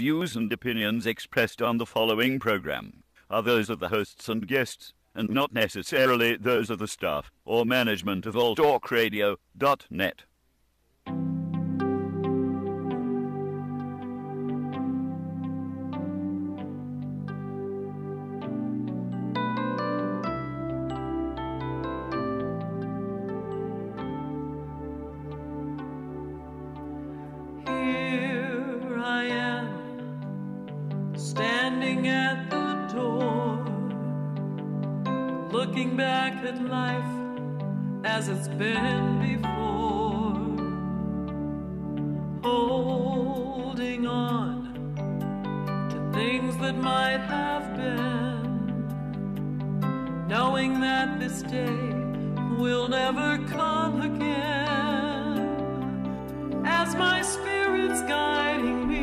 views and opinions expressed on the following program are those of the hosts and guests, and not necessarily those of the staff or management of alltalkradio.net. Standing at the door, looking back at life as it's been before, holding on to things that might have been, knowing that this day will never come again, as my spirit's guiding me.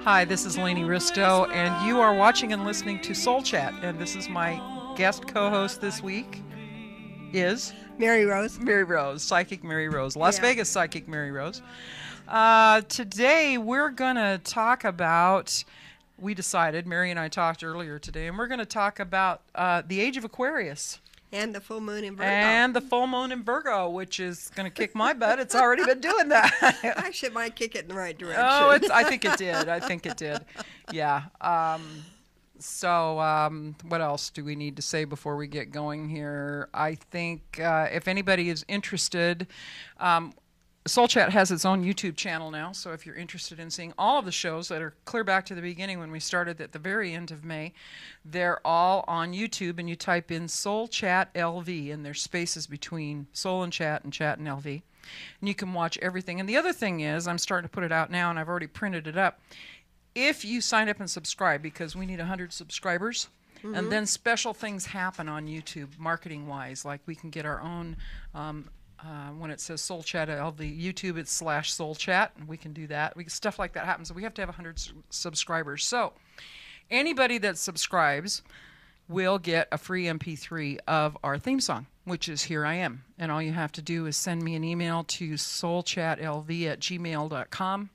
Hi, this is Lainey Risto, and you are watching and listening to Soul Chat. And this is my guest co-host this week is Mary Rose. Mary Rose, Psychic Mary Rose, Las Vegas Psychic Mary Rose. Today we're going to talk about, we decided, Mary and I talked earlier today, and we're going to talk about the age of Aquarius. And the full moon in Virgo. And the full moon in Virgo, which is going to kick my butt. It's already been doing that. Actually, it might kick it in the right direction. Oh, I think it did. I think it did. Yeah. What else do we need to say before we get going here? I think if anybody is interested, Soul Chat has its own YouTube channel now, so if you're interested in seeing all of the shows that are clear back to the beginning when we started at the very end of May, they're all on YouTube, and you type in Soul Chat LV, and there's spaces between Soul and Chat and LV, and you can watch everything. And the other thing is, I'm starting to put it out now, and I've already printed it up. If you sign up and subscribe, because we need 100 subscribers, and then special things happen on YouTube, marketing-wise, like we can get our own... when it says Soul Chat LV YouTube, it's /Soul Chat, and we can do that. Stuff like that happens. So we have to have 100 subscribers. So anybody that subscribes will get a free MP3 of our theme song, which is Here I Am. And all you have to do is send me an email to soulchatlv@gmail.com.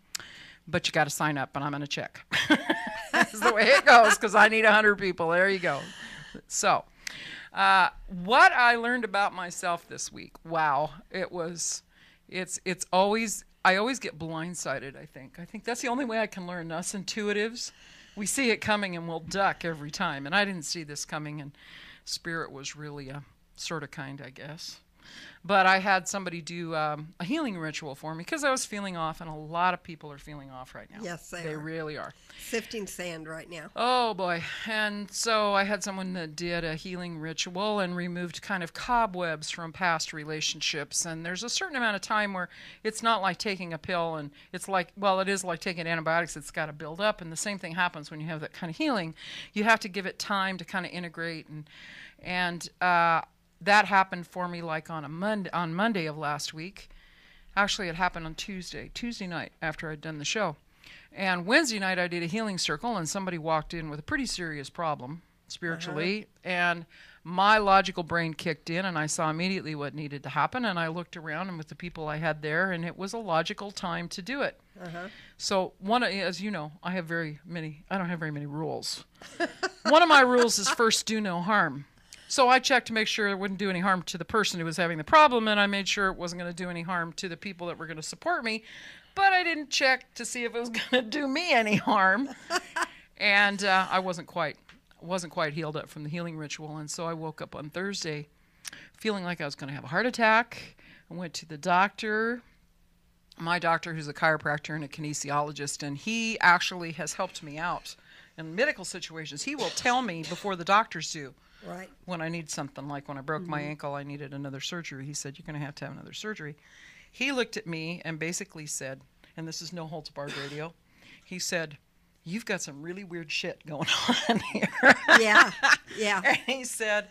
But you got to sign up, and I'm going to check. That's the way it goes, because I need 100 people. There you go. So... what I learned about myself this week, wow, I always get blindsided, I think. I think that's the only way I can learn. Us intuitives, we see it coming and we'll duck every time. And I didn't see this coming, and Spirit was really a sort of kind, I guess. But I had somebody do a healing ritual for me because I was feeling off, and a lot of people are feeling off right now. Yes, they really are. Sifting sand right now. Oh, boy. And so I had someone that did a healing ritual and removed kind of cobwebs from past relationships. And there's a certain amount of time where it's not like taking a pill, and it's like, well, it is like taking antibiotics. It's got to build up. And the same thing happens when you have that kind of healing. You have to give it time to kind of integrate. And that happened for me like on Monday of last week. Actually, it happened on Tuesday night after I'd done the show. And Wednesday night I did a healing circle, and somebody walked in with a pretty serious problem spiritually. And my logical brain kicked in, and I saw immediately what needed to happen. And I looked around and with the people I had there, and it was a logical time to do it. So as you know, I don't have very many rules. One of my rules is first do no harm. So I checked to make sure it wouldn't do any harm to the person who was having the problem, and I made sure it wasn't going to do any harm to the people that were going to support me. But I didn't check to see if it was going to do me any harm. And I wasn't quite healed up from the healing ritual, and so I woke up on Thursday feeling like I was going to have a heart attack. I went to the doctor, my doctor, who's a chiropractor and a kinesiologist, and he actually has helped me out in medical situations. He will tell me before the doctors do. Right. When I need something, like when I broke my ankle, I needed another surgery. He said, you're going to have another surgery. He looked at me and basically said, and this is no holds barred radio, he said, you've got some really weird shit going on here. Yeah. And he said,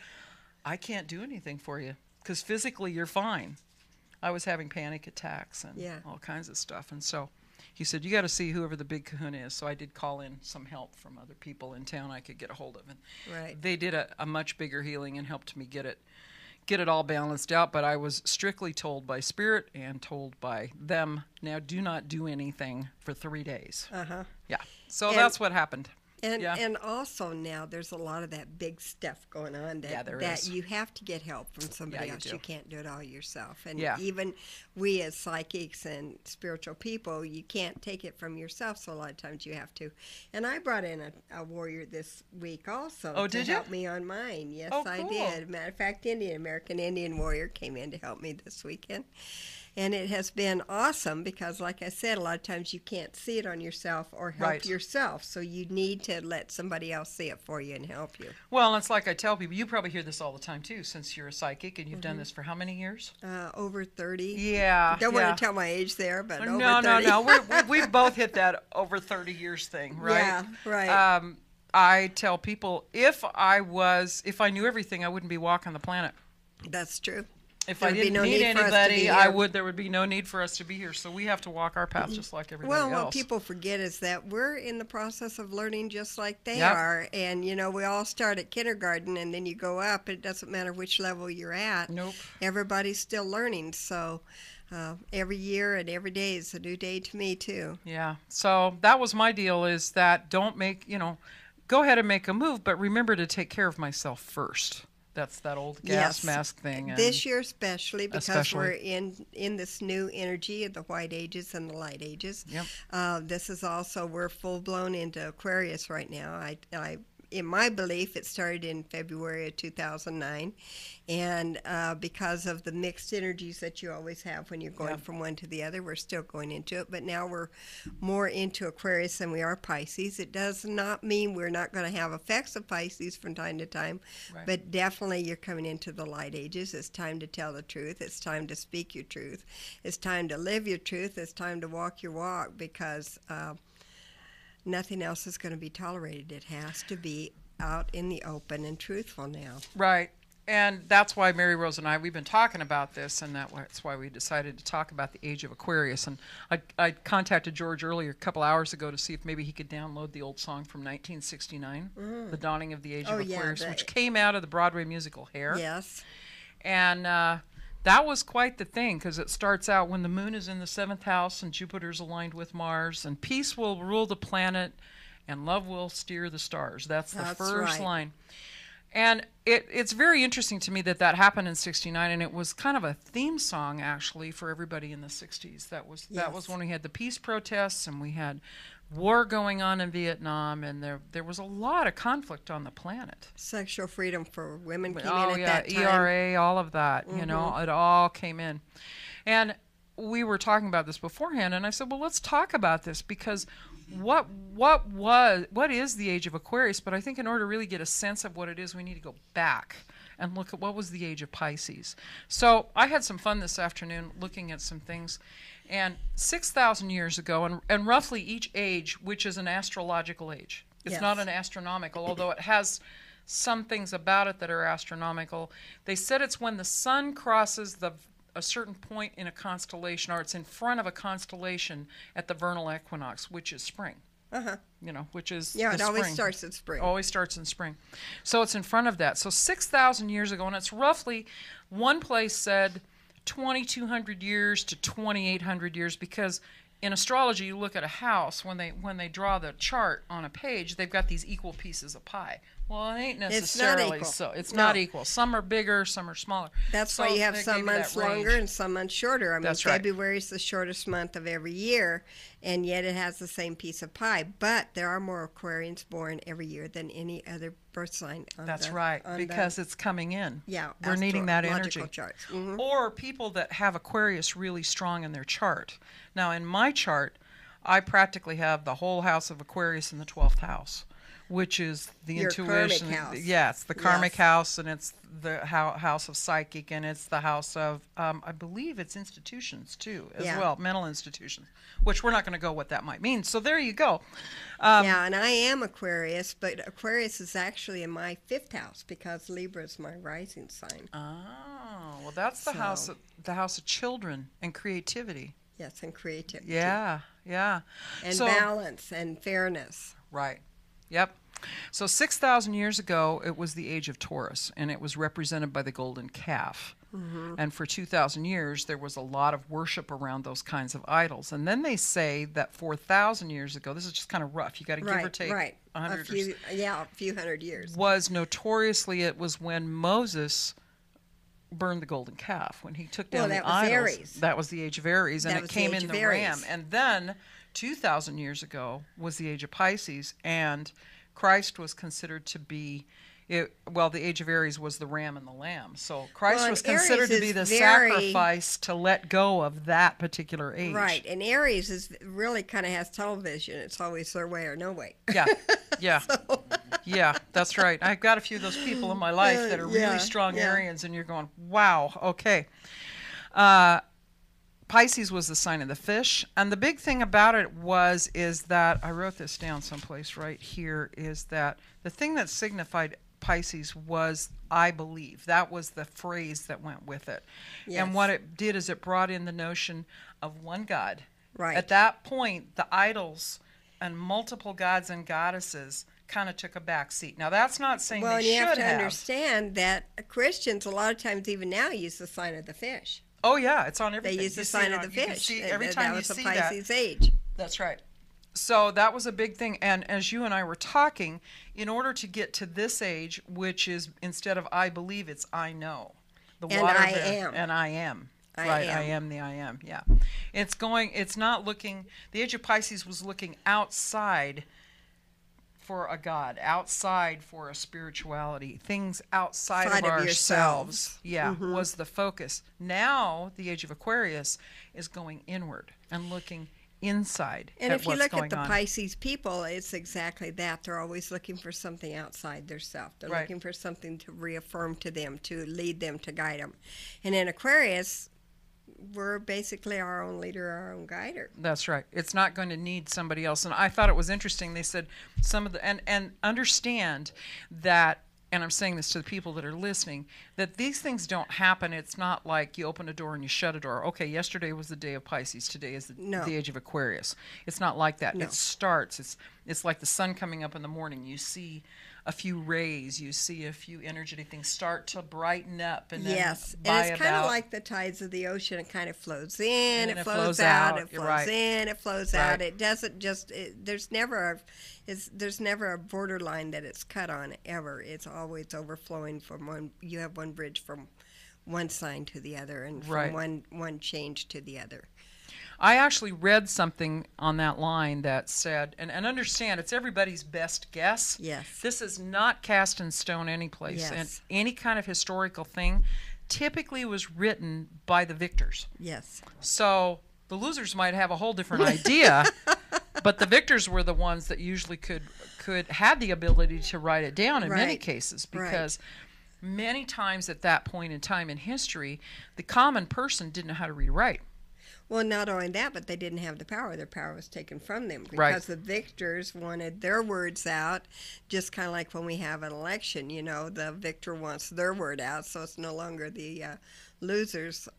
I can't do anything for you because physically you're fine. I was having panic attacks and all kinds of stuff. And so he said, you got to see whoever the big kahuna is. So I did call in some help from other people in town I could get a hold of. And they did a much bigger healing and helped me get get it all balanced out, but I was strictly told by Spirit and told by them, now do not do anything for 3 days. Uh-huh. Yeah. So And- that's what happened. And Yeah. and also now there's a lot of that big stuff going on that, Yeah, there that is. you have to get help from somebody you else. do. You can't do it all yourself. And Yeah. even we as psychics and spiritual people, you can't take it from yourself, so a lot of times you have to. And I brought in a warrior this week also Oh, to did you? help me on mine. Yes, Oh, I cool. did. Matter of fact, American Indian warrior came in to help me this weekend. And it has been awesome because, like I said, a lot of times you can't see it on yourself or help Right. yourself. So you need to let somebody else see it for you and help you. Well, it's like I tell people, you probably hear this all the time too, since you're a psychic and you've done this for how many years? Over 30. Yeah. Don't yeah. want to tell my age there, but over No, 30. we've both hit that over 30 years thing, right? Yeah, right. I tell people if I knew everything, I wouldn't be walking the planet. That's true. If There I would be didn't no need need for us to anybody, be here. there would be no need for us to be here. So we have to walk our path just like everybody Well, else. what people forget is that we're in the process of learning just like they Yep. are. And, we all start at kindergarten and then you go up. It doesn't matter which level you're at. Nope. Everybody's still learning. So every year and every day is a new day to me, too. Yeah. So that was my deal is that don't make, go ahead and make a move, but remember to take care of myself first. That's that old gas Yes. mask thing. And This year especially because Especially. we're in this new energy of the white ages and the light ages. Yep. This is also, we're full blown into Aquarius right now. I in my belief, it started in February of 2009, and because of the mixed energies that you always have when you're going from one to the other, we're still going into it, but now we're more into Aquarius than we are Pisces. It does not mean we're not going to have effects of Pisces from time to time, Right. but definitely you're coming into the light ages. It's time to tell the truth. It's time to speak your truth. It's time to live your truth. It's time to walk your walk because nothing else is going to be tolerated. It has to be out in the open and truthful now. Right. And that's why Mary Rose and we've been talking about this, and that's why we decided to talk about the Age of Aquarius. And I contacted George earlier, a couple hours ago, to see if maybe he could download the old song from 1969, The Dawning of the Age of Aquarius, which came out of the Broadway musical Hair. Yes. And that was quite the thing, because it starts out when the moon is in the 7th house and Jupiter's aligned with Mars, and peace will rule the planet and love will steer the stars. That's the first line. And it's very interesting to me that happened in 69, and it was kind of a theme song, actually, for everybody in the 60s. That was when we had the peace protests, and we had war going on in Vietnam, and there was a lot of conflict on the planet. Sexual freedom for women came Oh, in at yeah, that time. ERA, all of that, it all came in. And we were talking about this beforehand, and I said, well, let's talk about this, because what is the Age of Aquarius? But I think in order to really get a sense of what it is, we need to go back and look at what was the Age of Pisces. So I had some fun this afternoon looking at some things. And 6,000 years ago, and roughly each age, which is an astrological age. It's not an astronomical, although it has some things about it that are astronomical. They said it's when the sun crosses a certain point in a constellation, or it's in front of a constellation at the vernal equinox, which is spring. Which is Yeah, the it always spring. starts in spring. Always starts in spring. So it's in front of that. So 6,000 years ago, and it's roughly, one place said 2,200 years to 2,800 years, because in astrology, you look at a house, when they draw the chart on a page, they've got these equal pieces of pie. Well, it ain't necessarily equal. so. It's No. not equal. Some are bigger, some are smaller. That's So why you have they some gave you that months range. longer and some months shorter. I mean, That's right. February is the shortest month of every year, and yet it has the same piece of pie. But there are more Aquarians born every year than any other birth sign. That's right, because it's coming in. Yeah, We're needing that astrological energy. charts. Mhm. Or people that have Aquarius really strong in their chart. Now, in my chart, I practically have the whole house of Aquarius in the 12th house, which is the Your intuition. karmic house. Yes, the karmic Yes. house, and it's the house of psychic, and it's the house of, I believe it's institutions too, as well, mental institutions, which we're not going to go what that might mean. So there you go. Yeah, and I am Aquarius, but Aquarius is actually in my 5th house because Libra is my rising sign. Oh, well, that's the house of children and creativity. Yes, and creativity. Yeah. And So- balance and fairness. Right. Yep. So 6,000 years ago, it was the age of Taurus, and it was represented by the golden calf. And for 2,000 years, there was a lot of worship around those kinds of idols. And then they say that 4,000 years ago, this is just kind of rough, you got to give or take 100 a few hundred years. Was notoriously, it was when Moses burned the golden calf, when he took down the idols. Aries. That was the age of Aries, and That it was came the age in of the Aries. ram. And then 2,000 years ago was the age of Pisces, and Christ was considered to be, the age of Aries was the ram and the lamb. So Christ was considered to be the sacrifice to let go of that particular age. Right, and Aries is really kind of has television. It's always their way or no way. Yeah, yeah. Yeah, that's right. I've got a few of those people in my life that are really strong Arians, and you're going, wow, okay. Pisces was the sign of the fish, and the big thing about it is that, I wrote this down someplace right here, is that the thing that signified Pisces was, I believe. That was the phrase that went with it. Yes. And what it did is it brought in the notion of one God. Right. At that point, the idols and multiple gods and goddesses kind of took a back seat. Now, that's not saying Well, they and you should have to understand that Christians, a lot of times even now, use the sign of the fish. Oh, yeah, it's on everything. They use the You see sign it of on- the you can fish. see every time that you was the see Pisces that. age. That's right. So that was a big thing. And as you and I were talking, in order to get to this age, which is, instead of I believe, it's I know. The And water I there- am. And I am. I Right, am. I am the I am, yeah. It's not looking, the age of Pisces was looking outside for a God, outside for a spirituality, things outside Side of of ourselves. yourselves. Yeah, was the focus. Now, the age of Aquarius is going inward and looking inside And at if you what's look going at the on. Pisces people, it's exactly that. They're always looking for something outside their self. They're Right. looking for something to reaffirm to them, to lead them, to guide them. And in Aquarius, we're basically our own leader, our own guider. That's right. It's not going to need somebody else. And I thought it was interesting. They said some of the, and understand that, and I'm saying this to the people that are listening, that these things don't happen. It's not like you open a door and you shut a door. Okay, yesterday was the day of Pisces. Today is the age of Aquarius. It's not like that. No. It starts. It's like the sun coming up in the morning. You see a few rays, you see a few energetic things start to brighten up, and then Yes, by and it's kind about- of like the tides of the ocean. It kind of flows in, And it flows out, it flows in, it flows out. Right. It doesn't just. There's never a borderline that it's cut on ever. It's always overflowing from one. You have one bridge from one sign to the other, and from Right. one change to the other. I actually read something on that line that said, and understand, it's everybody's best guess. Yes. This is not cast in stone any place. Yes. And any kind of historical thing typically was written by the victors. Yes. So the losers might have a whole different idea, but the victors were the ones that usually could had the ability to write it down in many Right. cases, Right. because many times at that point in time in history, the common person didn't know how to read or write. Well, not only that, but they didn't have the power. Their power was taken from them because Right. the victors wanted their words out, just kind of like when we have an election. You know, the victor wants their word out, so it's no longer the losers'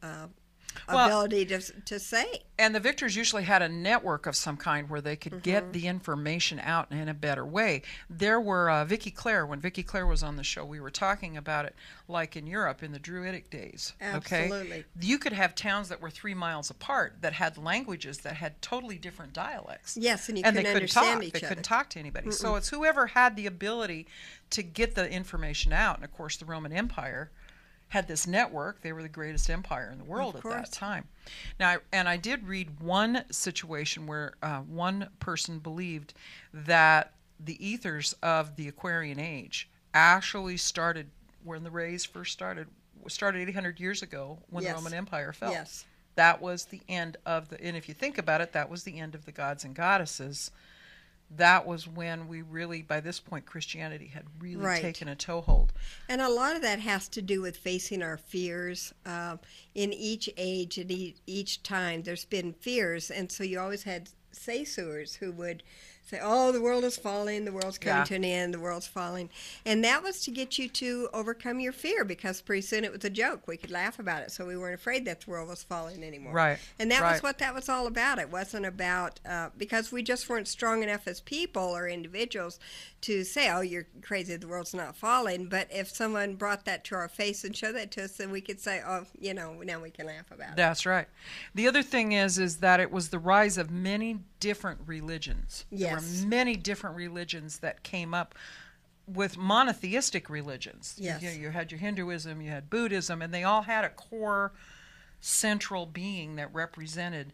ability to say. And the victors usually had a network of some kind where they could get the information out in a better way. There were Vicky Clare, when Vicky Clare was on the show, we were talking about it like in Europe in the Druidic days. Absolutely. Okay? You could have towns that were 3 miles apart that had languages that had totally different dialects. Yes, and you And couldn't they couldn't understand talk. each They other. couldn't talk to anybody. So it's whoever had the ability to get the information out. And of course, the Roman Empire had this network. They were the greatest empire in the world at that time. Now, and I did read one situation where one person believed that the ethers of the Aquarian age actually started when the rays first started 800 years ago when the Yes. Roman Empire fell. Yes. That was the end of the, and if you think about it, that was the end of the gods and goddesses. That was when we really, by this point, Christianity had really Right. taken a toehold. And a lot of that has to do with facing our fears. In each age and each time, there's been fears, and so you always had say-sewers who would say, oh, the world is falling, the world's coming Yeah. to an end, the world's falling. And that was to get you to overcome your fear, because pretty soon it was a joke. We could laugh about it, so we weren't afraid that the world was falling anymore. Right. And that Right. was what that was all about. It wasn't about, because we just weren't strong enough as people or individuals to say, oh, you're crazy, the world's not falling. But if someone brought that to our face and showed that to us, then we could say, oh, now we can laugh about it. That's right. The other thing is that it was the rise of many different religions. Yes. There were many different religions that came up with monotheistic religions. Yes. You had your Hinduism, you had Buddhism, and they all had a core central being that represented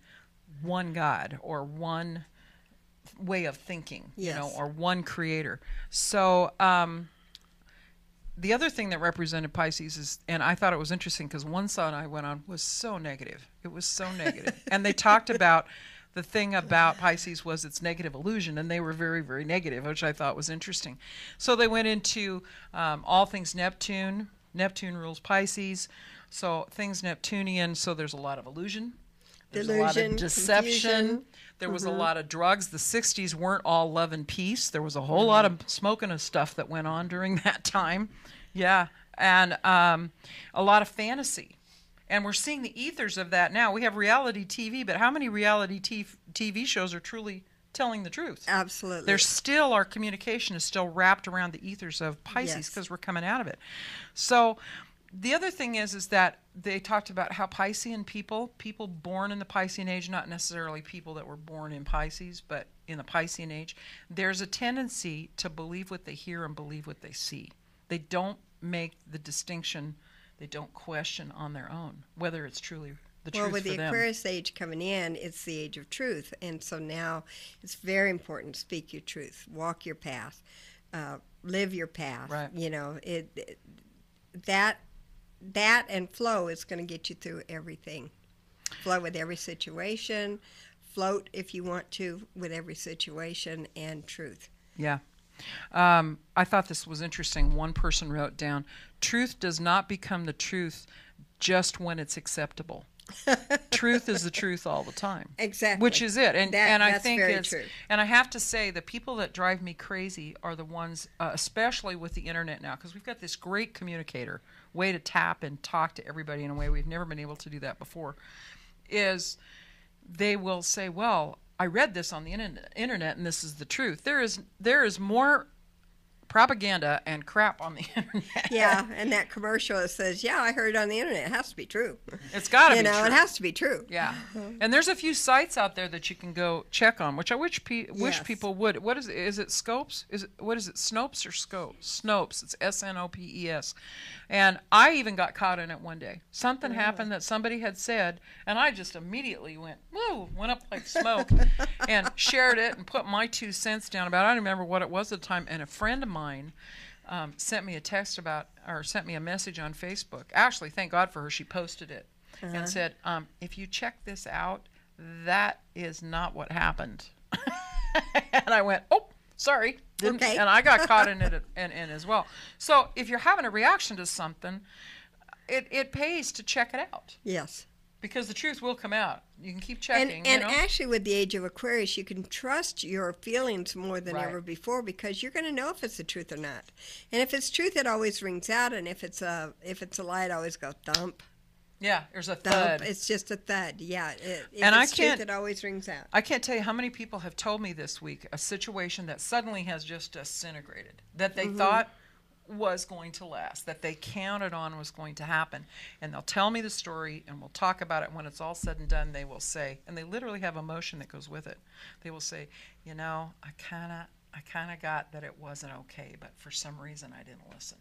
one God or one way of thinking, Yes. or one creator. So the other thing that represented Pisces is, and I thought it was interesting because one song I went on was so negative. It was so negative. And they talked about the thing about Pisces was its negative illusion, and they were very, very negative, which I thought was interesting. So they went into all things Neptune. Neptune rules Pisces. So things Neptunian, so there's a lot of illusion. There's a lot of deception. Confusion. There was a lot of drugs. The 60s weren't all love and peace. There was a whole lot of smoking of stuff that went on during that time. Yeah. And a lot of fantasy. And we're seeing the ethers of that now. We have reality TV, but how many reality TV shows are truly telling the truth? Absolutely. There's still, our communication is still wrapped around the ethers of Pisces Yes. because we're coming out of it. So the other thing is that they talked about how Piscean people born in the Piscean age, not necessarily people that were born in Pisces, but in the Piscean age, there's a tendency to believe what they hear and believe what they see. They don't make the distinction. They don't question on their own whether it's truly the truth Well, with for the them. Aquarius age coming in, it's the age of truth. And so now it's very important to speak your truth, walk your path, live your path. Right. That and flow is going to get you through everything. Flow with every situation, float if you want to with every situation, and truth. Yeah. I thought this was interesting. One person wrote down, truth does not become the truth just when it's acceptable. Truth is the truth all the time. Exactly. Which is it. And I that's think very it's true. and I have to say the people that drive me crazy are the ones especially with the internet now, because we've got this great communicator way to tap and talk to everybody in a way we've never been able to do that before. Is they will say, well, I read this on the internet and this is the truth. There is more propaganda and crap on the internet. Yeah, and that commercial that says, yeah, I heard it on the internet. It has to be true. It's got to be true. It has to be true. Yeah. And there's a few sites out there that you can go check on, which I wish Yes. people would. What is it? Is it Scopes? What is it? Snopes or Scopes? Snopes. It's Snopes. And I even got caught in it one day. Something happened that somebody had said, and I just immediately went up like smoke, and shared it and put my 2 cents down about it. I don't remember what it was at the time, and a friend of mine sent me sent me a message on Facebook. Actually, thank God for her, she posted it and said, if you check this out, that is not what happened. And I went, oh, sorry. Okay. And I got caught in it and as well. So if you're having a reaction to something, it pays to check it out, Yes. because the truth will come out. You can keep checking. And actually, with the age of Aquarius, you can trust your feelings more than Right. ever before, because you're going to know if it's the truth or not. And if it's truth, it always rings out. And if it's a lie, it always goes thump, Yeah, there's a thump. thud. It's just a thud. Yeah. If And I it's truth, can't- it always rings out. I can't tell you how many people have told me this week a situation that suddenly has just disintegrated, that they thought was going to last, that they counted on was going to happen. And they'll tell me the story, and we'll talk about it. When it's all said and done, they will say, and they literally have emotion that goes with it. They will say, I kind of got that it wasn't okay, but for some reason I didn't listen.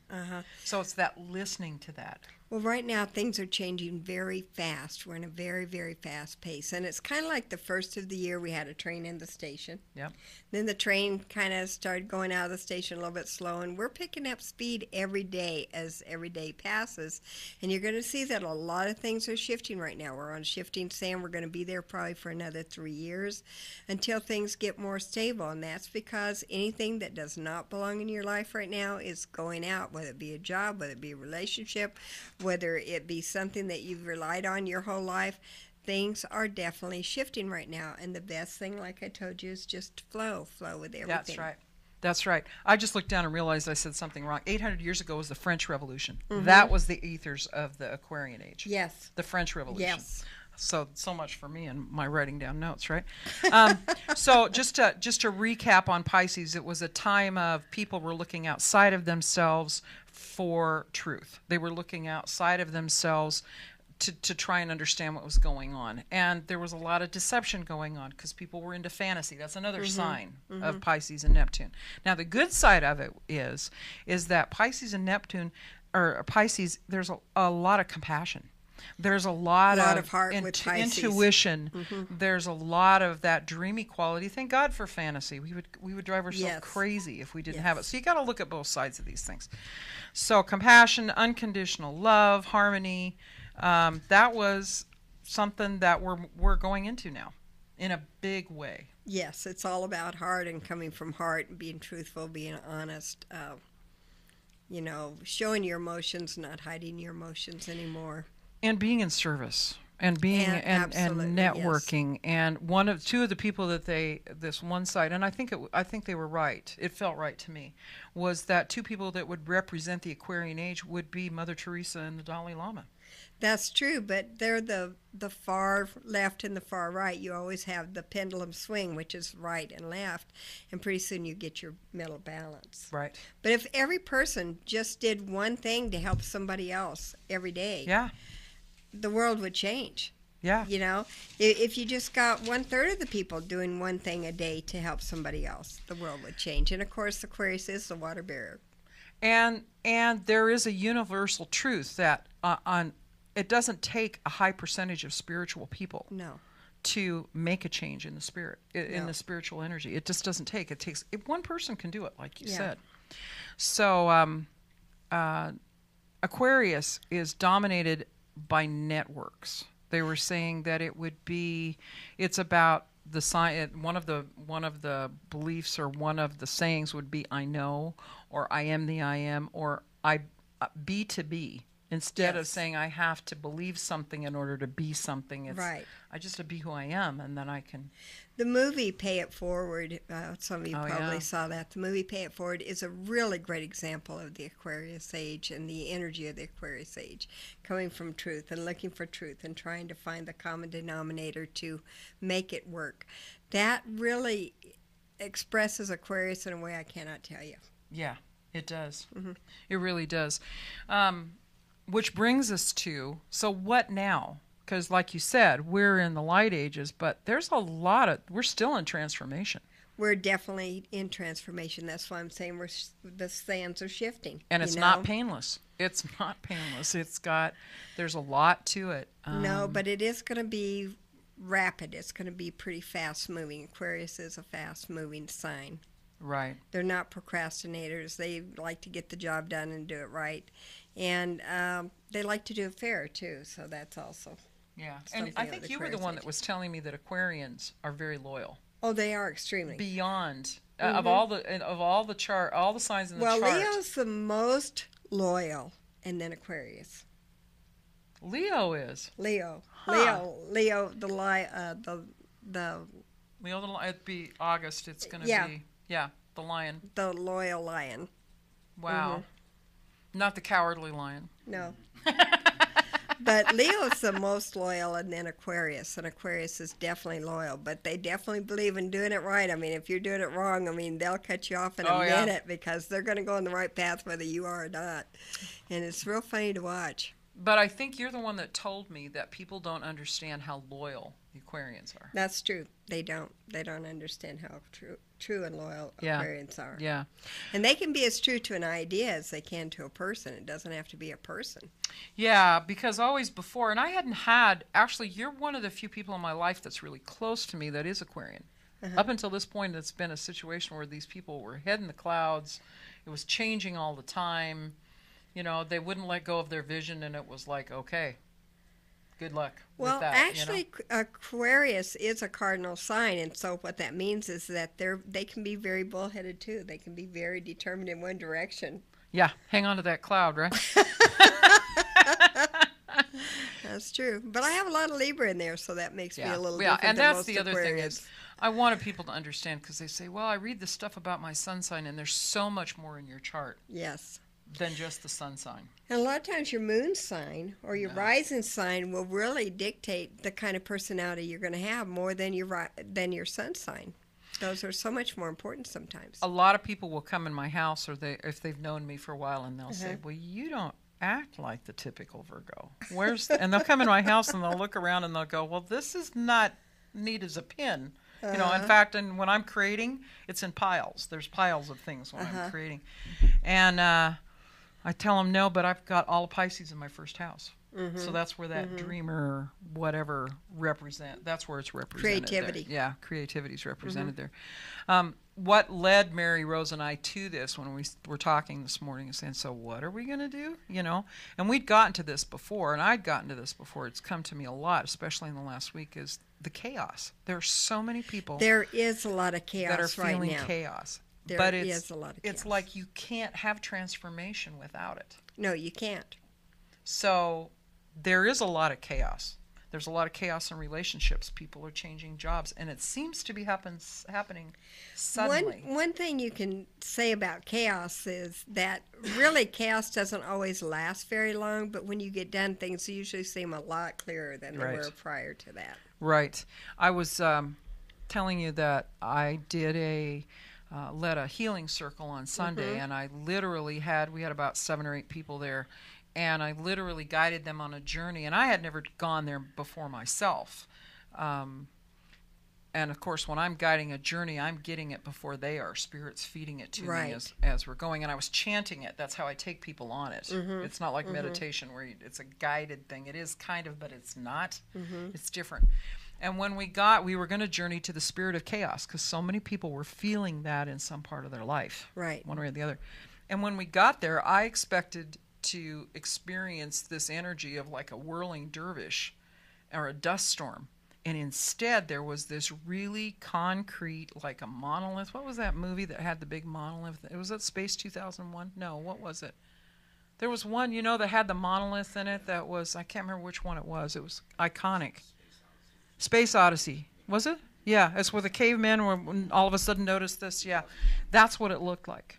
So it's that listening to that. Well, right now things are changing very fast. We're in a very, very fast pace. And it's kind of like the first of the year we had a train in the station. Yep. Then the train kind of started going out of the station a little bit slow, and we're picking up speed every day as every day passes. And you're going to see that a lot of things are shifting right now. We're on shifting sand. We're going to be there probably for another 3 years until things get more stable. And that's because anything that does not belong in your life right now is going out, whether it be a job, whether it be a relationship, whether it be something that you've relied on your whole life. things are definitely shifting right now. And the best thing, like I told you, is just flow with everything. That's right. That's right. I just looked down and realized I said something wrong. 800 years ago was the French Revolution. That was the ethers of the Aquarian age. Yes. The French Revolution. Yes. So much for me and my writing down notes, right? So just to recap on Pisces, it was a time of people were looking outside of themselves for truth. They were looking outside of themselves to try and understand what was going on. And there was a lot of deception going on because people were into fantasy. That's another sign of Pisces and Neptune. Now, the good side of it is that Pisces and Neptune, or Pisces, there's a lot of compassion. There's a lot of heart with Pisces. Intuition. There's a lot of that dreamy quality. Thank God for fantasy. We would drive ourselves crazy if we didn't have it. So you got to look at both sides of these things. So compassion, unconditional love, harmony. That was something that we're going into now in a big way. Yes, it's all about heart and coming from heart and being truthful, being honest. Showing your emotions, not hiding your emotions anymore. And being in service, and being and networking, and two of the people that this one side, and I think they were right. It felt right to me, was that two people that would represent the Aquarian age would be Mother Teresa and the Dalai Lama. That's true, but they're the far left and the far right. You always have the pendulum swing, which is right and left, and pretty soon you get your middle balance. Right. But if every person just did one thing to help somebody else every day, the world would change. Yeah. If you just got 1/3 of the people doing one thing a day to help somebody else, the world would change. And of course, Aquarius is the water bearer. And there is a universal truth that it doesn't take a high percentage of spiritual people to make a change in the spirit, in the spiritual energy. It just doesn't take. It takes one person can do it, like you said. So Aquarius is dominated by networks. They were saying that it's about the sign. One of the beliefs or one of the sayings would be "I know," or "I am the I am," or "I be to be." Instead of saying I have to believe something in order to be something, it's I just to be who I am, and then I can. The movie Pay It Forward, some of you probably saw that. The movie Pay It Forward is a really great example of the Aquarius age and the energy of the Aquarius age, coming from truth and looking for truth and trying to find the common denominator to make it work. That really expresses Aquarius in a way I cannot tell you. Yeah, it does. It really does. Which brings us to, so what now? Because like you said, we're in the light ages, but there's we're still in transformation. We're definitely in transformation. That's why I'm saying the sands are shifting. And it's not painless. It's not painless. There's a lot to it. No, but it is going to be rapid. It's going to be pretty fast moving. Aquarius is a fast moving sign. Right. They're not procrastinators. They like to get the job done and do it right. And they like to do it fair, too. So that's also. Yeah. And I think you were the one that was telling me that Aquarians are very loyal. Oh, they are extremely. Beyond. Of all the signs in the chart. Well, Leo's the most loyal, and then Aquarius. Leo is. Leo. Huh. Leo, the Leo, it'd be August. It's going to be. Yeah, the lion. The loyal lion. Wow. Not the cowardly lion. No. But Leo's the most loyal, and then Aquarius. And Aquarius is definitely loyal, but they definitely believe in doing it right. I mean, if you're doing it wrong, they'll cut you off in a minute because they're going to go on the right path whether you are or not. And it's real funny to watch. But I think you're the one that told me that people don't understand how loyal the Aquarians are. That's true. They don't. They don't understand how true and loyal Aquarians are. Yeah. And they can be as true to an idea as they can to a person. It doesn't have to be a person. Yeah, because always before, and I actually, you're one of the few people in my life that's really close to me that is Aquarian. Up until this point, it's been a situation where these people were head in the clouds. It was changing all the time. They wouldn't let go of their vision, and it was like, okay, good luck with that. Well, actually, Aquarius is a cardinal sign, and so what that means is that they can be very bullheaded, too. They can be very determined in one direction. Yeah, hang on to that cloud, right? That's true. But I have a lot of Libra in there, so that makes me a little yeah, different and than that's most the other Aquarians. thing is, I wanted people to understand because they say, well, I read the stuff about my sun sign, and there's so much more in your chart Yes. than just the sun sign. And a lot of times your moon sign or your rising sign will really dictate the kind of personality you're going to have more than your sun sign. Those are so much more important sometimes. A lot of people will come in my house, or if they've known me for a while, and they'll say, well, you don't act like the typical Virgo. And they'll come in my house and they'll look around and they'll go, well, this is not neat as a pin. You know, in fact, when I'm creating, it's in piles. There's piles of things when I'm creating. And I tell them, no, but I've got all of Pisces in my first house. So that's where that dreamer, whatever, that's where it's represented. Creativity. There. Yeah, creativity is represented there. What led Mary Rose and I to this when we were talking this morning and saying, so what are we going to do? You know, and we'd gotten to this before, and I'd gotten to this before. It's come to me a lot, especially in the last week, is the chaos. There are so many people. There is a lot of chaos that are feeling right now. chaos. There is a lot of chaos. It's like you can't have transformation without it. No, you can't. So there is a lot of chaos. There's a lot of chaos in relationships. People are changing jobs, and it seems to be happening suddenly. One thing you can say about chaos is that really chaos doesn't always last very long, but when you get done, things usually seem a lot clearer than they were prior to that. Right. I was telling you that I did led a healing circle on Sunday, and I literally we had about 7 or 8 people there, and I literally guided them on a journey, and I had never gone there before myself. And of course, when I'm guiding a journey, I'm getting it before they are. Spirit's feeding it to me as we're going, and I was chanting it. That's how I take people on it. It's not like meditation where it's a guided thing. It is kind of, but it's not. It's different. And when we were going to journey to the spirit of chaos, because so many people were feeling that in some part of their life, one way or the other. And when we got there, I expected to experience this energy of like a whirling dervish or a dust storm. And instead, there was this really concrete, like a monolith. What was that movie that had the big monolith? Was that Space 2001? No, what was it? There was one, that had the monolith in it that was, I can't remember which one it was. It was iconic. Space Odyssey. Was it? Yeah, it's where the cavemen were all of a sudden noticed this. Yeah, that's what it looked like.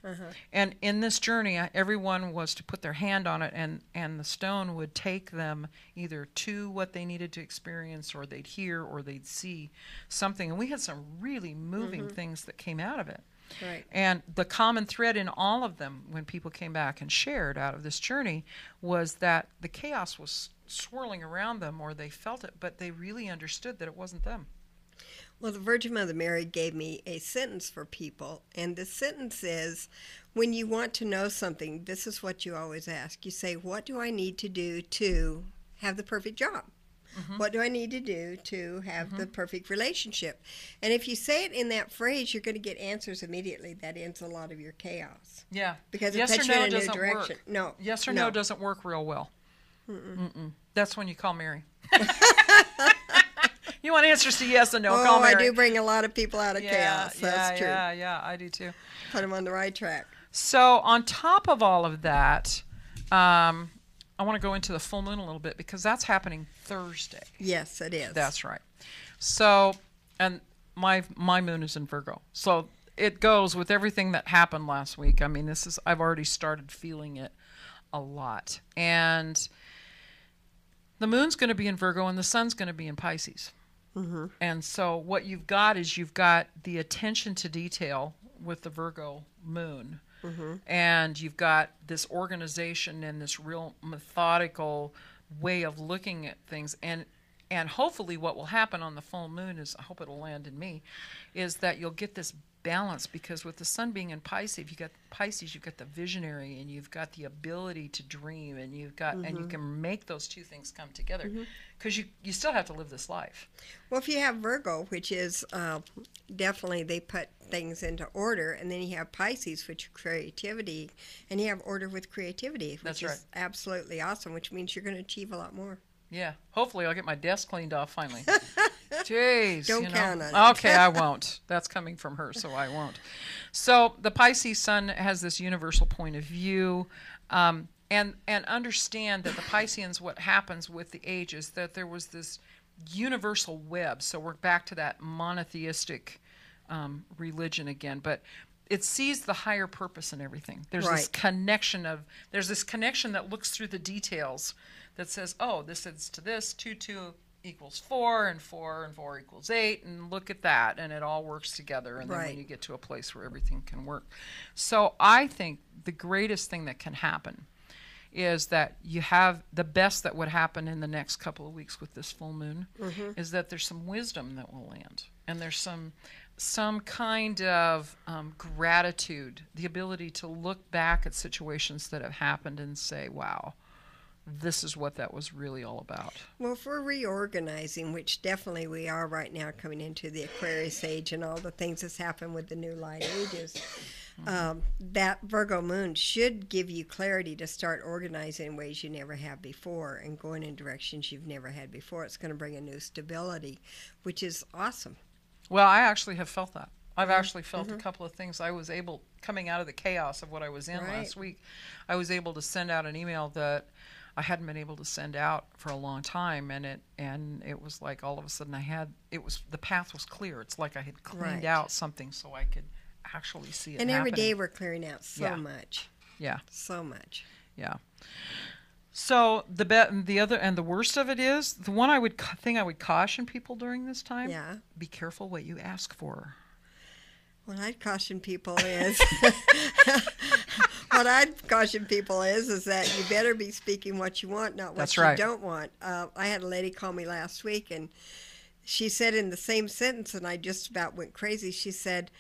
And in this journey, everyone was to put their hand on it, and the stone would take them either to what they needed to experience, or they'd hear, or they'd see something. And we had some really moving things that came out of it. Right. And the common thread in all of them, when people came back and shared out of this journey, was that the chaos was swirling around them, or they felt it, but they really understood that it wasn't them. Well, the Virgin Mother Mary gave me a sentence for people, and the sentence is, when you want to know something, this is what you always ask. You say, what do I need to do to have the perfect job? What do I need to do to have the perfect relationship? And if you say it in that phrase, you're going to get answers immediately. That ends a lot of your chaos. Yeah. Because it yes puts or you no in a new doesn't direction. work. No. Yes or no doesn't work real well. That's when you call Mary. You want answers to yes and no, call Mary. I do bring a lot of people out of chaos. That's true. Yeah, I do too. Put them on the right track. So on top of all of that, I want to go into the full moon a little bit, because that's happening Thursday. Yes, it is. That's right. So, and my moon is in Virgo. So it goes with everything that happened last week. I mean, I've already started feeling it a lot. And the moon's going to be in Virgo and the sun's going to be in Pisces. And so what you've got the attention to detail with the Virgo moon. And you've got this organization and this real methodical way of looking at things. And hopefully what will happen on the full moon is, I hope it'll land in me, is that you'll get this balance, because with the sun being in Pisces, you've got the visionary, and you've got the ability to dream, and you've got and you can make those two things come together, because you still have to live this life. Well, if you have Virgo, which is definitely, they put things into order, and then you have Pisces, which is creativity, and you have order with creativity, which is absolutely awesome, which means you're going to achieve a lot more. Yeah. Hopefully I'll get my desk cleaned off finally. Jeez. Don't count on it. Okay, I won't. That's coming from her, so I won't. So the Pisces sun has this universal point of view. and understand that the Pisceans, what happens with the age is that there was this universal web. So we're back to that monotheistic religion again, but it sees the higher purpose in everything. There's this connection that looks through the details that says, oh, this is to this, 2 equals 4, and 4 and 4 equals 8, and look at that, and it all works together, and then when you get to a place where everything can work. So I think the greatest thing that can happen is that you have the best that would happen in the next couple of weeks with this full moon is that there's some wisdom that will land, and there's some kind of gratitude, the ability to look back at situations that have happened and say, wow, this is what that was really all about. Well, if we're reorganizing, which definitely we are right now coming into the Aquarius age and all the things that's happened with the new light ages, that Virgo moon should give you clarity to start organizing in ways you never have before and going in directions you've never had before. It's going to bring a new stability, which is awesome. Well, I actually have felt that. I've actually felt a couple of things. I was able, coming out of the chaos of what I was in last week, I was able to send out an email that I hadn't been able to send out for a long time, and it was like all of a sudden the path was clear. It's like I had cleaned out something so I could actually see it. And every happening. day we're clearing out so much. Yeah. So much. Yeah. So the worst of it is the one I would caution people during this time. Yeah. Be careful what you ask for. What I'd caution people is is that you better be speaking what you want, not what you don't want. I had a lady call me last week, and she said in the same sentence, and I just about went crazy. She said,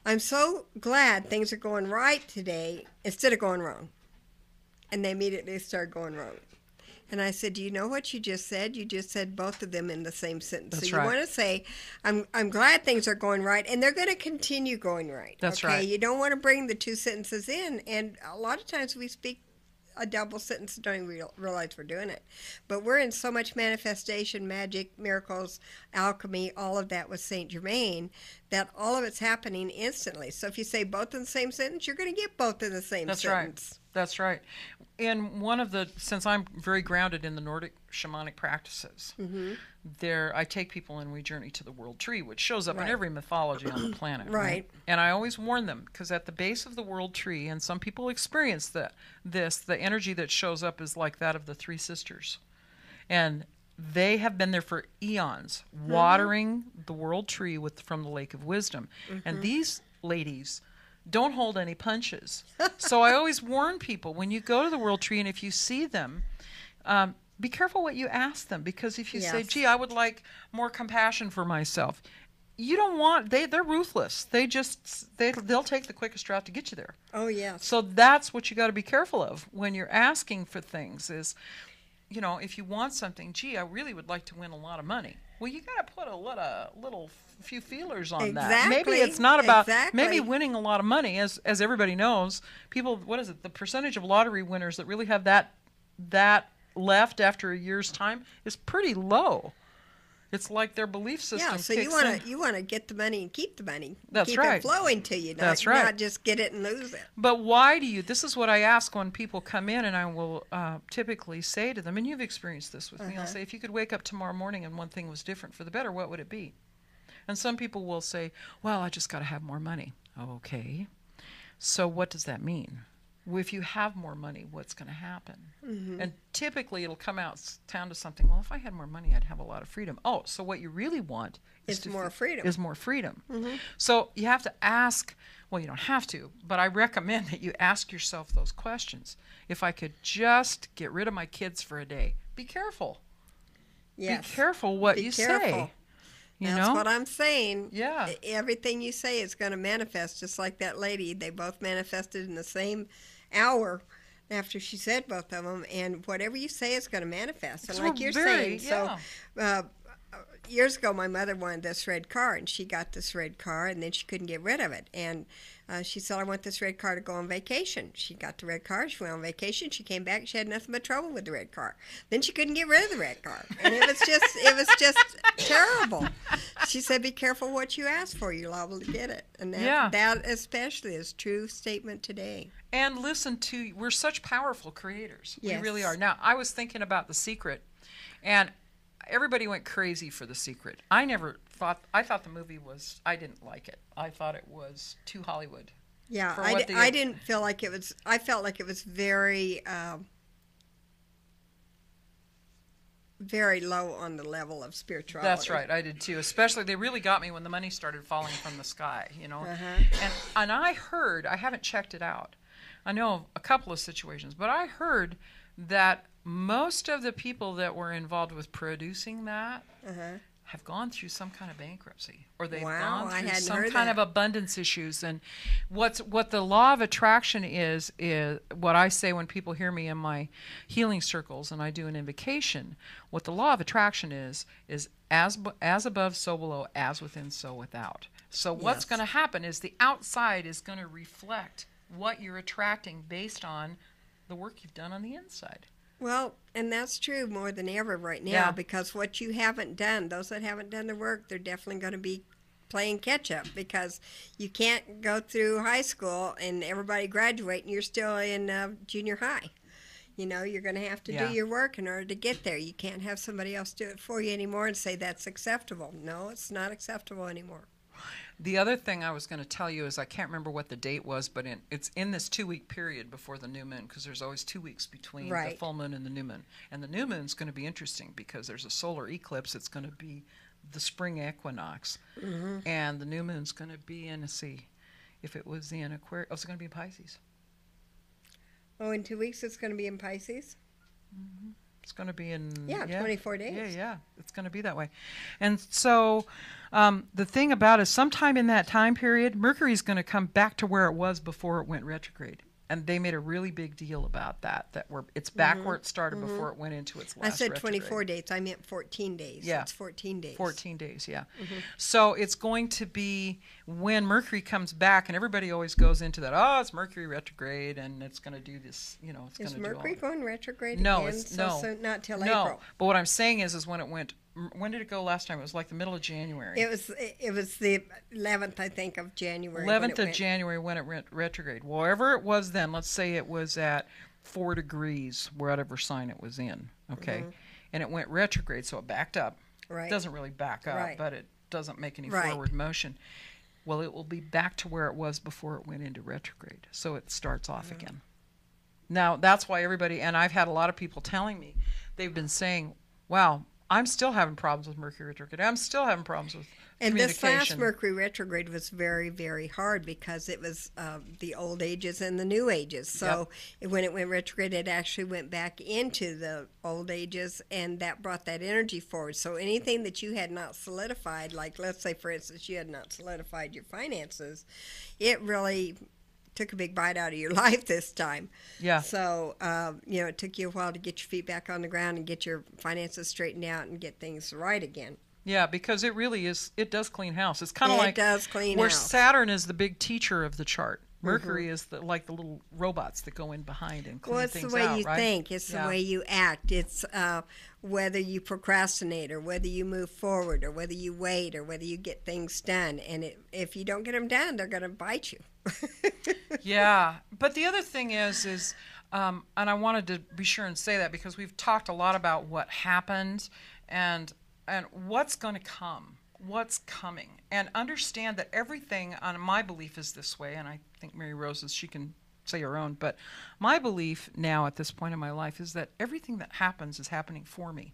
"I'm so glad things are going right today instead of going wrong." And they immediately started going wrong. And I said, "Do you know what you just said? You just said both of them in the same sentence." That's so you want to say, I'm glad things are going right, and they're going to continue going right. That's okay? right. You don't want to bring the two sentences in. And a lot of times we speak a double sentence and don't even realize we're doing it. But we're in so much manifestation, magic, miracles, alchemy, all of that with Saint Germain, that all of it's happening instantly. So if you say both in the same sentence, you're going to get both in the same sentence. That's right. And since I'm very grounded in the Nordic shamanic practices, I take people and we journey to the world tree, which shows up in every mythology on the planet. Right. And I always warn them, because at the base of the world tree, and some people experience the energy that shows up is like that of the three sisters. And they have been there for eons, watering the world tree from the lake of wisdom. And these ladies don't hold any punches. So I always warn people, when you go to the world tree and if you see them, be careful what you ask them, because if you say, gee, I would like more compassion for myself, you don't want, they're ruthless. They'll take the quickest route to get you there. Oh, yes. So that's what you got to be careful of when you're asking for things is, if you want something, gee, I really would like to win a lot of money. Well, you got to put a few feelers on that. Maybe it's not about maybe winning a lot of money, as everybody knows. People, what is it? The percentage of lottery winners that really have that left after a year's time is pretty low. It's like their belief system. Yeah, so you want to get the money and keep the money. That's right. Keep it flowing to you. Not just get it and lose it. But why do you? This is what I ask when people come in, and I will typically say to them, and you've experienced this with me. I'll say, if you could wake up tomorrow morning and one thing was different for the better, what would it be? And some people will say, well, I just got to have more money. Okay. So what does that mean? Well, if you have more money, what's going to happen? And typically it'll come down to something, well, if I had more money, I'd have a lot of freedom. Oh, so what you really want is more freedom. So you have to ask, well, you don't have to, but I recommend that you ask yourself those questions. If I could just get rid of my kids for a day, be careful. Yes. Be careful what you say. That's what I'm saying. Yeah. Everything you say is going to manifest, just like that lady. They both manifested in the same hour after she said both of them, and whatever you say is going to manifest. And like you're saying, so years ago, my mother wanted this red car, and she got this red car, and then she couldn't get rid of it. And she said, I want this red car to go on vacation. She got the red car. She went on vacation. She came back. She had nothing but trouble with the red car. Then she couldn't get rid of the red car. And it was just terrible. She said, be careful what you ask for. You're liable to get it. And that especially is true statement today. And listen we're such powerful creators. Yes. We really are. Now, I was thinking about The Secret, and everybody went crazy for The Secret. I thought the movie was, I didn't like it. I thought it was too Hollywood. Yeah, I didn't feel like it was, I felt like it was very, very low on the level of spirituality. That's right, I did too. Especially, they really got me when the money started falling from the sky, you know. And I heard, I haven't checked it out. I know a couple of situations, but I heard that most of the people that were involved with producing that have gone through some kind of bankruptcy, or they've gone through some kind of abundance issues. And what the law of attraction is what I say when people hear me in my healing circles and I do an invocation. What the law of attraction is as above, so below, as within, so without. So what's going to happen is the outside is going to reflect what you're attracting based on the work you've done on the inside. Well, and that's true more than ever right now, because what you haven't done, those that haven't done the work, they're definitely going to be playing catch up, because you can't go through high school and everybody graduate and you're still in junior high. You know, you're going to have to do your work in order to get there. You can't have somebody else do it for you anymore and say that's acceptable. No, it's not acceptable anymore. The other thing I was going to tell you is I can't remember what the date was, but it's in this 2-week period before the new moon, because there's always 2 weeks between the full moon and the new moon. And the new moon's going to be interesting because there's a solar eclipse. It's going to be the spring equinox. And the new moon's going to be in, let's see, if it was in Aquarius, it's going to be in Pisces. Oh, in 2 weeks it's going to be in Pisces? It's going to be in 24 days. Yeah, it's going to be that way. And so the thing about it is sometime in that time period, Mercury's going to come back to where it was before it went retrograde. And they made a really big deal about that it's back where it started before it went into its last I said retrograde. 24 days. I meant 14 days. Yeah. It's 14 days. 14 days, yeah. So it's going to be when Mercury comes back, and everybody always goes into that, it's Mercury retrograde, and it's going to do this, you know, it's going to do all. Is Mercury going retrograde No, again? no. So not till No, April. but what I'm saying is when it went, when did it go last time? It was like the middle of January. It was the 11th, I think, of January. 11th of January when it went retrograde. Wherever it was then, let's say it was at 4 degrees, whatever sign it was in, okay? And it went retrograde, so it backed up. Right. It doesn't really back up, but it doesn't make any Right. forward motion. Well, it will be back to where it was before it went into retrograde, so it starts off again. Now, that's why everybody, and I've had a lot of people telling me, they've been saying, wow, I'm still having problems with Mercury retrograde. I'm still having problems with communication. And this last Mercury retrograde was very, very hard because it was the old ages and the new ages. So when it went retrograde, it actually went back into the old ages, and that brought that energy forward. So anything that you had not solidified, like let's say, for instance, you had not solidified your finances, it really took a big bite out of your life this time. Yeah. So, it took you a while to get your feet back on the ground and get your finances straightened out and get things right again. Yeah, because it really is, it does clean house. It's kind of like it does clean where house. Saturn is the big teacher of the chart. Mercury is like the little robots that go in behind and clean things out, it's the way you right? think. It's the way you act. It's whether you procrastinate or whether you move forward or whether you wait or whether you get things done. And if you don't get them done, they're going to bite you. Yeah, but the other thing is, and I wanted to be sure and say that because we've talked a lot about what happened and what's going to come, what's coming, and understand that everything, on my belief is this way, and I think Mary Rose's, she can say her own, but my belief now at this point in my life is that everything that happens is happening for me.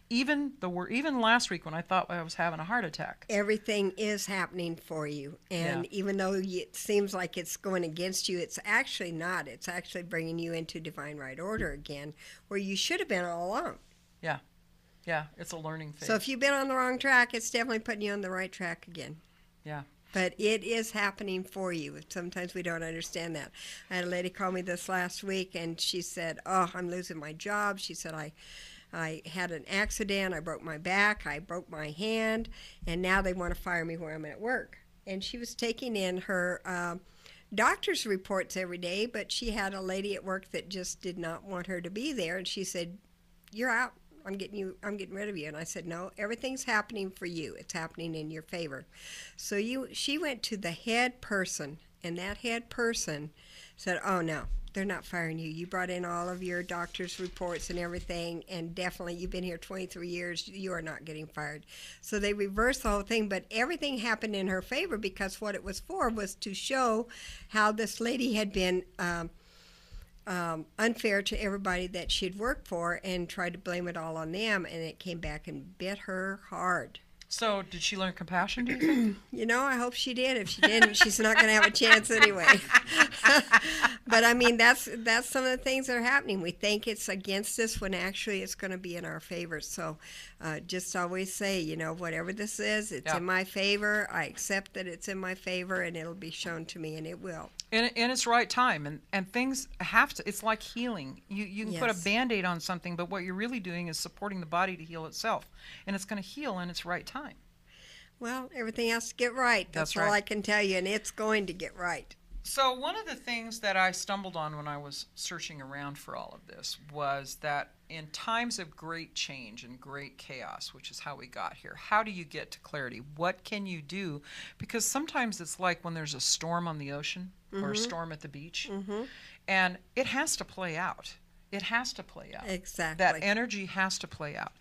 Even last week when I thought I was having a heart attack. Everything is happening for you. And even though it seems like it's going against you, it's actually not. It's actually bringing you into divine right order again, where you should have been all along. Yeah. Yeah, it's a learning phase. So if you've been on the wrong track, it's definitely putting you on the right track again. Yeah. But it is happening for you. Sometimes we don't understand that. I had a lady call me this last week, and she said, I'm losing my job. She said, I had an accident. I broke my back. I broke my hand. And now they want to fire me where I'm at work. And she was taking in her doctor's reports every day, but she had a lady at work that just did not want her to be there. And she said, "You're out. I'm getting rid of you." And I said, "No, everything's happening for you. It's happening in your favor." So she went to the head person, and that head person said, "Oh, no, they're not firing you. You brought in all of your doctor's reports and everything, and definitely you've been here 23 years. You are not getting fired." So they reversed the whole thing, but everything happened in her favor, because what it was for was to show how this lady had been unfair to everybody that she'd worked for, and tried to blame it all on them, and it came back and bit her hard. So did she learn compassion, do you think? You know, I hope she did. If she didn't, she's not going to have a chance anyway. But I mean, that's some of the things that are happening. We think it's against us when actually it's going to be in our favor. So just always say, you know, whatever this is, it's in my favor. I accept that it's in my favor, and it'll be shown to me, and it will. In its right time, and things have to. It's like healing. You can put a Band-Aid on something, but what you're really doing is supporting the body to heal itself, and it's going to heal in its right time. Well, everything has to get right. That's all I can tell you, and it's going to get right. So one of the things that I stumbled on when I was searching around for all of this was that in times of great change and great chaos, which is how we got here, how do you get to clarity? What can you do? Because sometimes it's like when there's a storm on the ocean or a storm at the beach, and it has to play out. It has to play out. Exactly. That energy has to play out.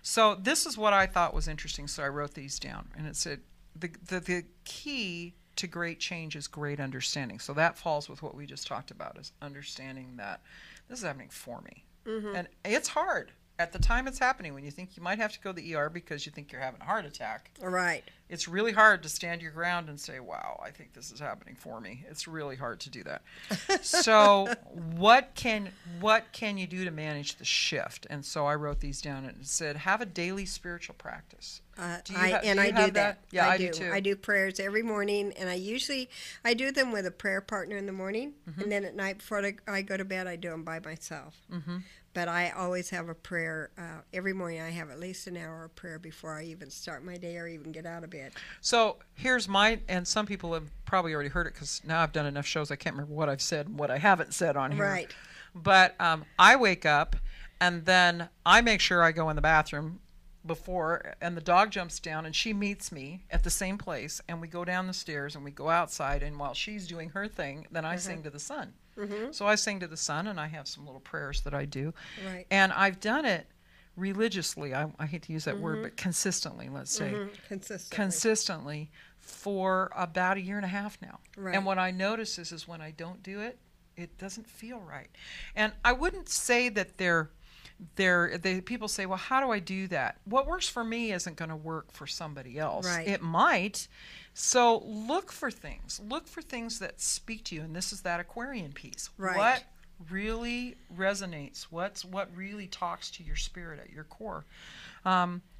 So this is what I thought was interesting, so I wrote these down. And it said, the key to great change is great understanding. So that falls with what we just talked about, is understanding that this is happening for me. And it's hard. At the time it's happening, when you think you might have to go to the ER because you think you're having a heart attack. Right. It's really hard to stand your ground and say, wow, I think this is happening for me. It's really hard to do that. So what can you do to manage the shift? And so I wrote these down, and it said, have a daily spiritual practice. I do that. Yeah, I do too. I do prayers every morning, and I do them with a prayer partner in the morning, and then at night before I go to bed, I do them by myself. But I always have a prayer. Every morning I have at least an hour of prayer before I even start my day or even get out of bed. So here's mine, and some people have probably already heard it because now I've done enough shows I can't remember what I've said and what I haven't said on here. Right. But I wake up, and then I make sure I go in the bathroom before, and the dog jumps down, and she meets me at the same place, and we go down the stairs, and we go outside, and while she's doing her thing, then I sing to the sun. So I sing to the sun, and I have some little prayers that I do. Right. And I've done it religiously. I hate to use that word, but consistently, let's say. Consistently for about a year and a half now. Right. And what I notice is when I don't do it, it doesn't feel right. And I wouldn't say that people say, well, how do I do that? What works for me isn't going to work for somebody else. Right. It might. So look for things that speak to you. And this is that Aquarian piece. Right. What really resonates? What really talks to your spirit at your core?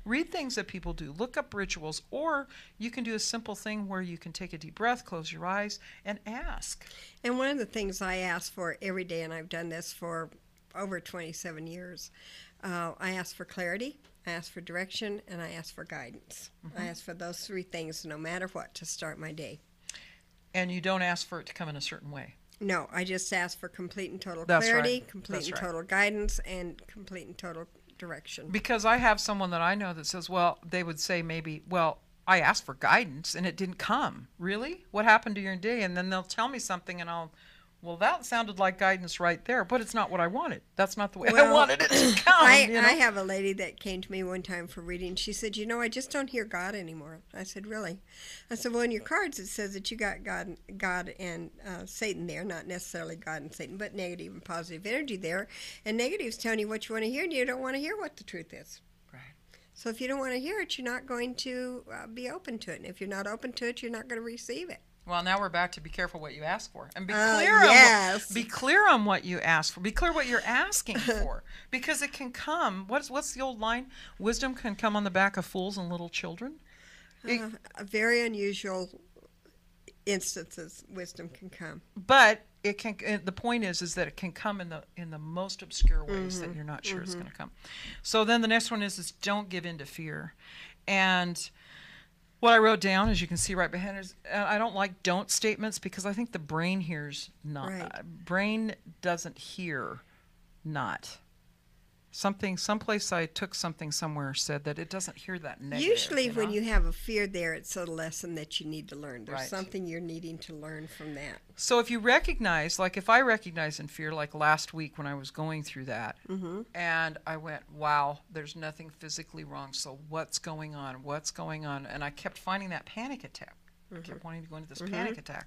Read things that people do. Look up rituals, or you can do a simple thing where you can take a deep breath, close your eyes, and ask. And one of the things I ask for every day, and I've done this for over 27 years, I ask for clarity, I ask for direction, and I ask for guidance. I ask for those three things no matter what to start my day. And you don't ask for it to come in a certain way. No, I just ask for complete and total That's clarity, right. complete That's and right. total guidance, and complete and total direction. Because I have someone that I know that says, well, they would say maybe, well, I asked for guidance and it didn't come. Really? What happened to your day? And then they'll tell me something, and well, that sounded like guidance right there, but it's not what I wanted. That's not the way I wanted it to come. I have a lady that came to me one time for reading. She said, I just don't hear God anymore. I said, really? I said, well, in your cards it says that you got God and Satan there, not necessarily God and Satan, but negative and positive energy there. And negative's telling you what you want to hear, and you don't want to hear what the truth is. Right. So if you don't want to hear it, you're not going to be open to it. And if you're not open to it, you're not going to receive it. Well, now we're back to be careful what you ask for, and be clear on what you ask for. Be clear what you're asking for, because it can come. What's the old line? Wisdom can come on the back of fools and little children. Very unusual instances wisdom can come. But it can. The point is that it can come in the most obscure ways that you're not sure it's going to come. So then the next one is don't give in to fear, and what I wrote down, as you can see right behind us, I don't like don't statements because I think the brain hears not. Right. Brain doesn't hear not. Someplace I took something somewhere said that it doesn't hear that negative. Usually when you have a fear there, it's a lesson that you need to learn. There's Right. something you're needing to learn from that. So if you recognize, like if I recognize in fear, like last week when I was going through that, and I went, wow, there's nothing physically wrong, so what's going on? What's going on? And I kept finding that panic attack. I kept wanting to go into this panic attack.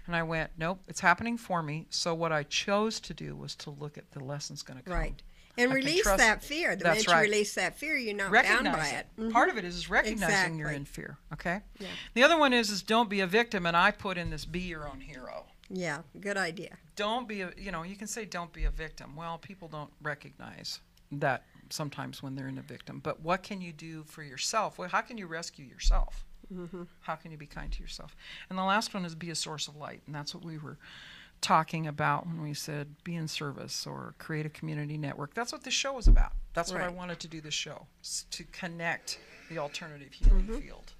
And I went, nope, it's happening for me. So what I chose to do was to look at the lessons going to come. Right. And I can release trust- that fear. The That's minute you right. release that fear, you're not bound by Recognize it. it. Part of it is recognizing you're Exactly. in fear. Okay. Yeah. The other one is don't be a victim, and I put in this be your own hero. Yeah, good idea. Don't be you can say don't be a victim. Well, people don't recognize that sometimes when they're in a victim. But what can you do for yourself? Well, how can you rescue yourself? How can you be kind to yourself? And the last one is be a source of light, and that's what we were talking about when we said be in service or create a community network. That's what this show was about. That's what I Right. wanted to do this show, to connect the alternative healing field,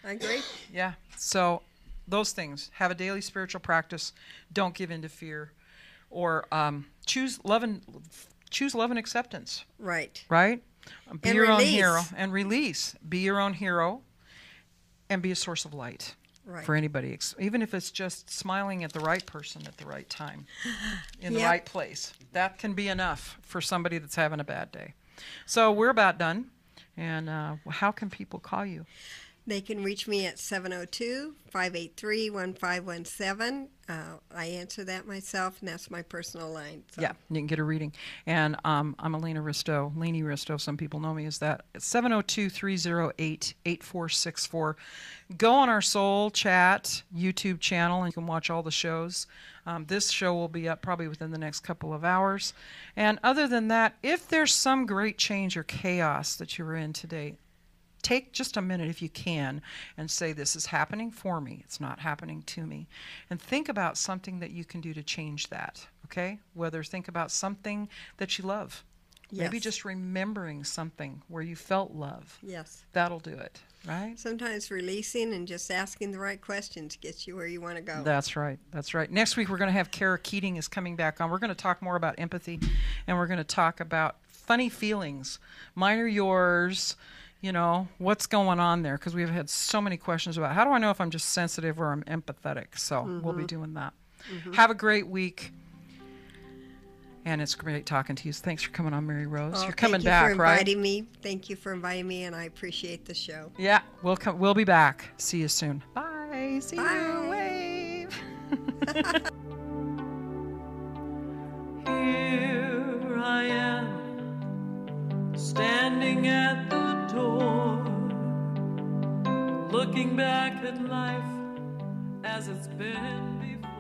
I agree. Yeah. So those things, have a daily spiritual practice, don't give in to fear, or choose love and acceptance, Right. right? Be And your own release. hero and release. Be your own hero and be a source of light. Right. For anybody, even if it's just smiling at the right person at the right time, in the Yep. right place. That can be enough for somebody that's having a bad day. So we're about done. And how can people call you? They can reach me at 702-583-1517. I answer that myself, and that's my personal line. So. Yeah, you can get a reading. And I'm Elena Risto, Leni Risto, some people know me as that. It's 702-308-8464. Go on our Soul Chat YouTube channel, and you can watch all the shows. This show will be up probably within the next couple of hours. And other than that, if there's some great change or chaos that you're in today, take just a minute if you can and say, this is happening for me. It's not happening to me. And think about something that you can do to change that, okay? Whether think about something that you love. Maybe Yes. just remembering something where you felt love. Yes. That'll do it, right? Sometimes releasing and just asking the right questions gets you where you want to go. That's right. That's right. Next week, we're going to have Kara Keating is coming back on. We're going to talk more about empathy, and we're going to talk about funny feelings. Mine or yours. What's going on there? Because we've had so many questions about how do I know if I'm just sensitive or I'm empathetic? So we'll be doing that. Have a great week. And it's great talking to you. So thanks for coming on, Mary Rose. Well, You're coming thank you back, for right? inviting me. Thank you for inviting me, and I appreciate the show. Yeah, we'll be back. See you soon. Bye. See Bye. you. Wave. Here I am, standing at the door, looking back at life as it's been before.